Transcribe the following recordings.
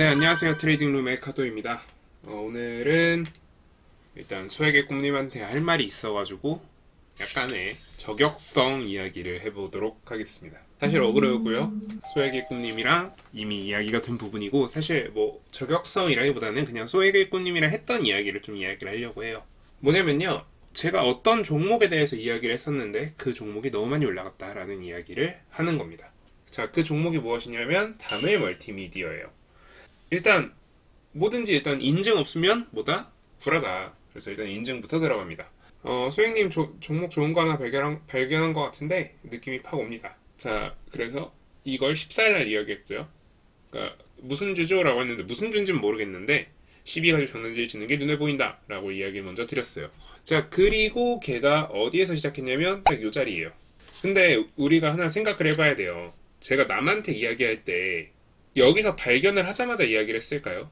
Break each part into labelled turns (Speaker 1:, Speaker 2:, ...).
Speaker 1: 네, 안녕하세요. 트레이딩룸의 카도입니다. 오늘은 일단 소액의 꿈님한테 할 말이 있어가지고 약간의 저격성 이야기를 해보도록 하겠습니다. 사실 어그로였고요. 소액의 꿈님이랑 이미 이야기가 된 부분이고, 사실 뭐 저격성이라기보다는 그냥 소액의 꿈님이랑 했던 이야기를 좀 이야기를 하려고 해요. 뭐냐면요, 제가 어떤 종목에 대해서 이야기를 했었는데 그 종목이 너무 많이 올라갔다라는 이야기를 하는 겁니다. 자, 그 종목이 무엇이냐면 다메 멀티미디어예요. 일단 뭐든지 일단 인증 없으면 뭐다? 불하다. 그래서 일단 인증부터 들어갑니다. 소행님 종목 좋은 거 하나 발견한 것 같은데 느낌이 팍 옵니다. 자, 그래서 이걸 14일날 이야기했고요. 그러니까 무슨 주죠? 라고 했는데 무슨 주인지는 모르겠는데 12가지 장난질 치는 게 눈에 보인다 라고 이야기 먼저 드렸어요. 자, 그리고 걔가 어디에서 시작했냐면 딱 이 자리예요. 근데 우리가 하나 생각을 해봐야 돼요. 제가 남한테 이야기할 때 여기서 발견을 하자마자 이야기를 했을까요?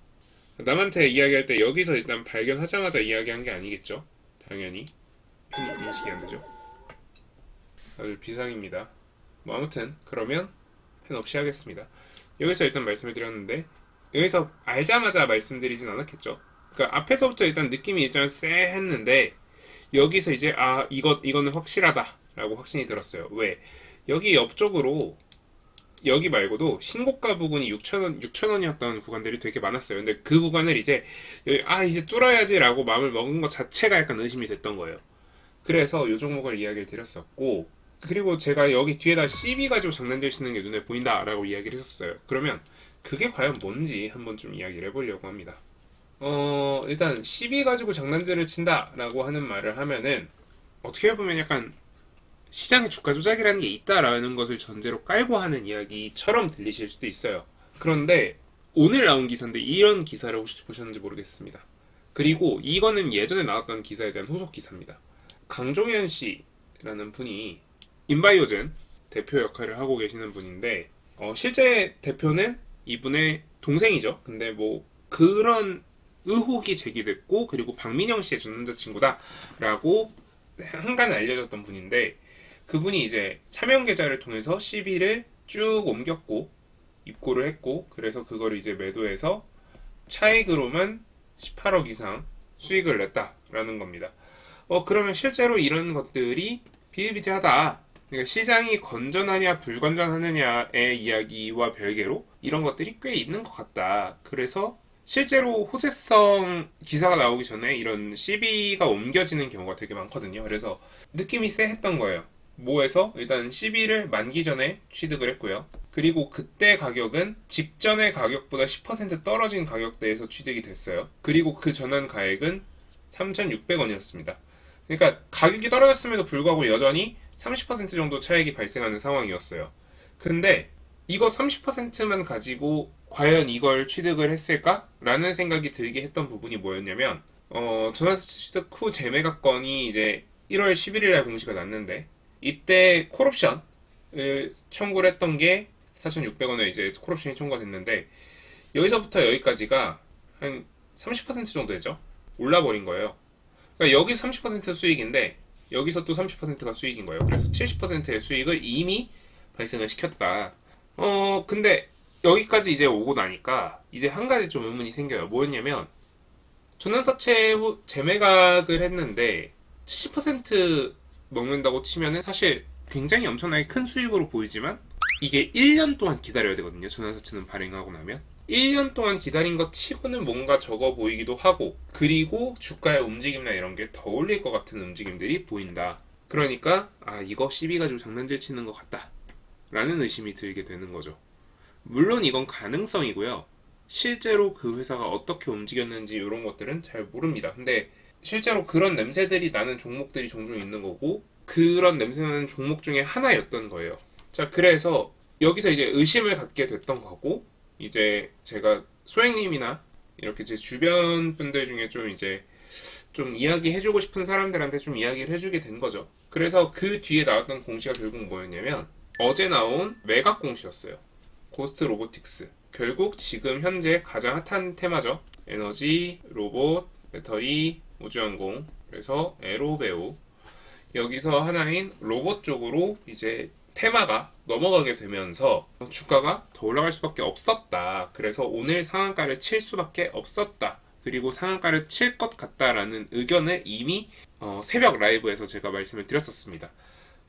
Speaker 1: 남한테 이야기할 때 여기서 일단 발견하자마자 이야기한 게 아니겠죠? 당연히 인식이 안 되죠. 아주 비상입니다. 뭐 아무튼 그러면 펜 없이 하겠습니다. 여기서 일단 말씀을 드렸는데 여기서 알자마자 말씀드리진 않았겠죠. 그러니까 앞에서부터 일단 느낌이 일단 쎄했는데 여기서 이제 이거는 확실하다 라고 확신이 들었어요. 왜? 여기 옆쪽으로 여기 말고도 신고가 부분이 6,000원이었던 구간들이 되게 많았어요. 근데 그 구간을 이제 이제 뚫어야지 라고 마음을 먹은 것 자체가 약간 의심이 됐던 거예요. 그래서 이 종목을 이야기를 드렸었고, 그리고 제가 여기 뒤에다 CB 가지고 장난질 치는 게 눈에 보인다 라고 이야기를 했었어요. 그러면 그게 과연 뭔지 한번 좀 이야기를 해보려고 합니다. 일단 CB 가지고 장난질을 친다 라고 하는 말을 하면은 어떻게 보면 약간 시장의 주가 조작이라는 게 있다라는 것을 전제로 깔고 하는 이야기처럼 들리실 수도 있어요. 그런데 오늘 나온 기사인데 이런 기사를 혹시 보셨는지 모르겠습니다. 그리고 이거는 예전에 나왔던 기사에 대한 후속 기사입니다. 강종현 씨라는 분이 인바이오젠 대표 역할을 하고 계시는 분인데 실제 대표는 이분의 동생이죠. 근데 뭐 그런 의혹이 제기됐고, 그리고 박민영 씨의 전 남자친구다라고 한간에 알려졌던 분인데, 그분이 이제 차명 계좌를 통해서 CB를 쭉 옮겼고 입고를 했고, 그래서 그걸 이제 매도해서 차익으로만 18억 이상 수익을 냈다라는 겁니다. 그러면 실제로 이런 것들이 비일비재하다. 그러니까 시장이 건전하냐 불건전하느냐의 이야기와 별개로 이런 것들이 꽤 있는 것 같다. 그래서 실제로 호재성 기사가 나오기 전에 이런 CB가 옮겨지는 경우가 되게 많거든요. 그래서 느낌이 쎄했던 거예요. 뭐해서 일단 CB를 만기 전에 취득을 했고요. 그리고 그때 가격은 직전의 가격보다 10% 떨어진 가격대에서 취득이 됐어요. 그리고 그 전환 가액은 3,600원이었습니다. 그러니까 가격이 떨어졌음에도 불구하고 여전히 30% 정도 차익이 발생하는 상황이었어요. 근데 이거 30%만 가지고 과연 이걸 취득을 했을까? 라는 생각이 들게 했던 부분이 뭐였냐면 전환사 취득 후 재매각건이 이제 1월 11일날 공시가 났는데, 이때 콜옵션을 청구를 했던 게 4,600원에 이제 콜옵션이 청구가 됐는데, 여기서부터 여기까지가 한 30% 정도 되죠. 올라버린 거예요. 그러니까 여기서 30% 수익인데 여기서 또 30%가 수익인 거예요. 그래서 70%의 수익을 이미 발생을 시켰다. 근데 여기까지 이제 오고 나니까 이제 한 가지 좀 의문이 생겨요. 뭐였냐면 전환사채 후 재매각을 했는데 70% 먹는다고 치면은 사실 굉장히 엄청나게 큰 수익으로 보이지만 이게 1년 동안 기다려야 되거든요. 전환사채는 발행하고 나면 1년 동안 기다린 것 치고는 뭔가 적어 보이기도 하고, 그리고 주가의 움직임이나 이런 게 더 올릴 것 같은 움직임들이 보인다. 그러니까 이거 CB 가지고 장난질 치는 것 같다 라는 의심이 들게 되는 거죠. 물론 이건 가능성이고요. 실제로 그 회사가 어떻게 움직였는지 이런 것들은 잘 모릅니다. 근데 실제로 그런 냄새들이 나는 종목들이 종종 있는 거고, 그런 냄새나는 종목 중에 하나였던 거예요. 자, 그래서 여기서 이제 의심을 갖게 됐던 거고, 이제 제가 소행님이나 이렇게 제 주변 분들 중에 좀 이제 좀 이야기해주고 싶은 사람들한테 좀 이야기를 해주게 된 거죠. 그래서 그 뒤에 나왔던 공시가 결국 뭐였냐면 어제 나온 매각 공시였어요. 고스트 로보틱스. 결국 지금 현재 가장 핫한 테마죠. 에너지, 로봇, 배터리, 우주항공, 그래서 에로배우. 여기서 하나인 로봇 쪽으로 이제 테마가 넘어가게 되면서 주가가 더 올라갈 수밖에 없었다. 그래서 오늘 상한가를 칠 수밖에 없었다. 그리고 상한가를 칠 것 같다라는 의견을 이미 새벽 라이브에서 제가 말씀을 드렸었습니다.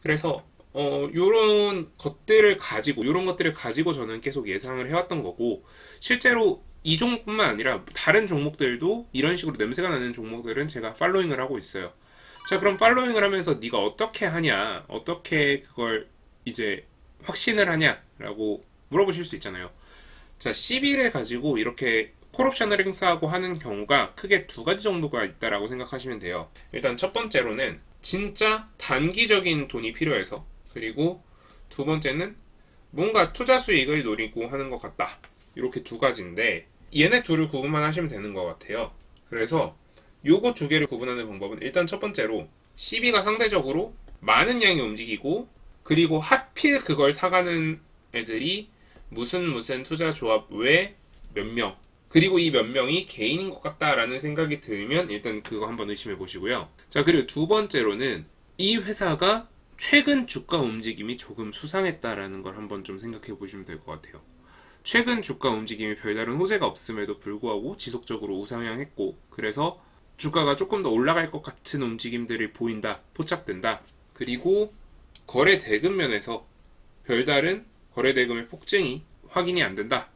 Speaker 1: 그래서 요런 것들을 가지고 저는 계속 예상을 해왔던 거고, 실제로 이 종목뿐만 아니라 다른 종목들도 이런 식으로 냄새가 나는 종목들은 제가 팔로잉을 하고 있어요. 자, 그럼 팔로잉을 하면서 네가 어떻게 하냐, 어떻게 그걸 이제 확신을 하냐라고 물어보실 수 있잖아요. 자, CB를 가지고 이렇게 콜옵션을 행사하고 하는 경우가 크게 두 가지 정도가 있다라고 생각하시면 돼요. 일단 첫 번째로는 진짜 단기적인 돈이 필요해서, 그리고 두 번째는 뭔가 투자 수익을 노리고 하는 것 같다. 이렇게 두 가지인데 얘네 둘을 구분만 하시면 되는 것 같아요. 그래서 요거 두 개를 구분하는 방법은, 일단 첫 번째로 CB가 상대적으로 많은 양이 움직이고, 그리고 하필 그걸 사가는 애들이 무슨 투자 조합 외 몇 명, 그리고 이 몇 명이 개인인 것 같다라는 생각이 들면 일단 그거 한번 의심해 보시고요. 자, 그리고 두 번째로는 이 회사가 최근 주가 움직임이 조금 수상했다라는 걸 한번 좀 생각해 보시면 될 것 같아요. 최근 주가 움직임이 별다른 호재가 없음에도 불구하고 지속적으로 우상향했고, 그래서 주가가 조금 더 올라갈 것 같은 움직임들이 보인다, 포착된다. 그리고 거래 대금 면에서 별다른 거래 대금의 폭증이 확인이 안 된다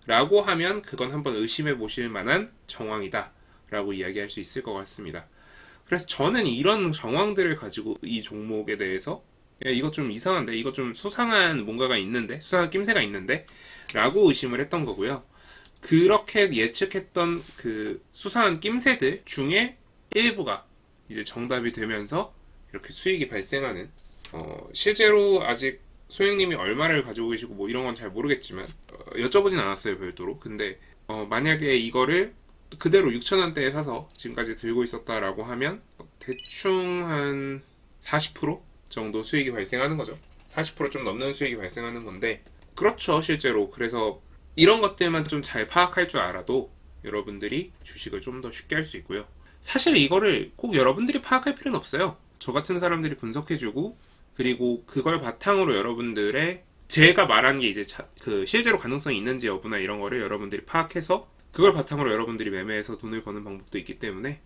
Speaker 1: 라고 하면 그건 한번 의심해 보실 만한 정황이다 라고 이야기할 수 있을 것 같습니다. 그래서 저는 이런 정황들을 가지고 이 종목에 대해서 이거 좀 이상한데, 이거 좀 수상한 뭔가가 있는데, 수상한 낌새가 있는데 라고 의심을 했던 거고요. 그렇게 예측했던 그 수상한 낌새들 중에 일부가 이제 정답이 되면서 이렇게 수익이 발생하는, 실제로 아직 소영님이 얼마를 가지고 계시고 뭐 이런 건 잘 모르겠지만 여쭤보진 않았어요, 별도로. 근데 만약에 이거를 그대로 6,000원대에 사서 지금까지 들고 있었다라고 하면 대충 한 40% 정도 수익이 발생하는 거죠. 40% 좀 넘는 수익이 발생하는 건데, 그렇죠, 실제로. 그래서 이런 것들만 좀 잘 파악할 줄 알아도 여러분들이 주식을 좀 더 쉽게 할 수 있고요. 사실 이거를 꼭 여러분들이 파악할 필요는 없어요. 저 같은 사람들이 분석해주고, 그리고 그걸 바탕으로 여러분들의 제가 말한 게 이제 그 실제로 가능성이 있는지 여부나 이런 거를 여러분들이 파악해서 그걸 바탕으로 여러분들이 매매해서 돈을 버는 방법도 있기 때문에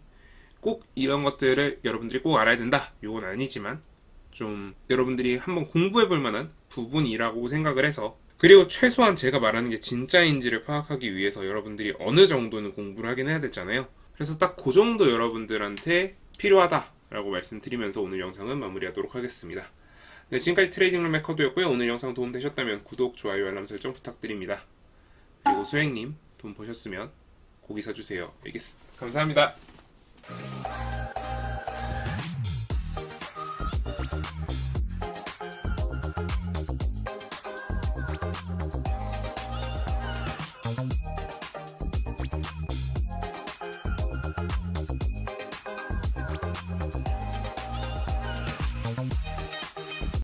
Speaker 1: 꼭 이런 것들을 여러분들이 꼭 알아야 된다, 요건 아니지만 좀 여러분들이 한번 공부해 볼 만한 부분이라고 생각을 해서, 그리고 최소한 제가 말하는 게 진짜인지를 파악하기 위해서 여러분들이 어느 정도는 공부를 하긴 해야 되잖아요. 그래서 딱 그 정도 여러분들한테 필요하다라고 말씀드리면서 오늘 영상은 마무리하도록 하겠습니다. 네, 지금까지 트레이딩룸 메커도였고요. 오늘 영상 도움되셨다면 구독, 좋아요, 알람 설정 부탁드립니다. 그리고 소행님 돈 버셨으면 고기 사주세요. 감사합니다.
Speaker 2: Thank you.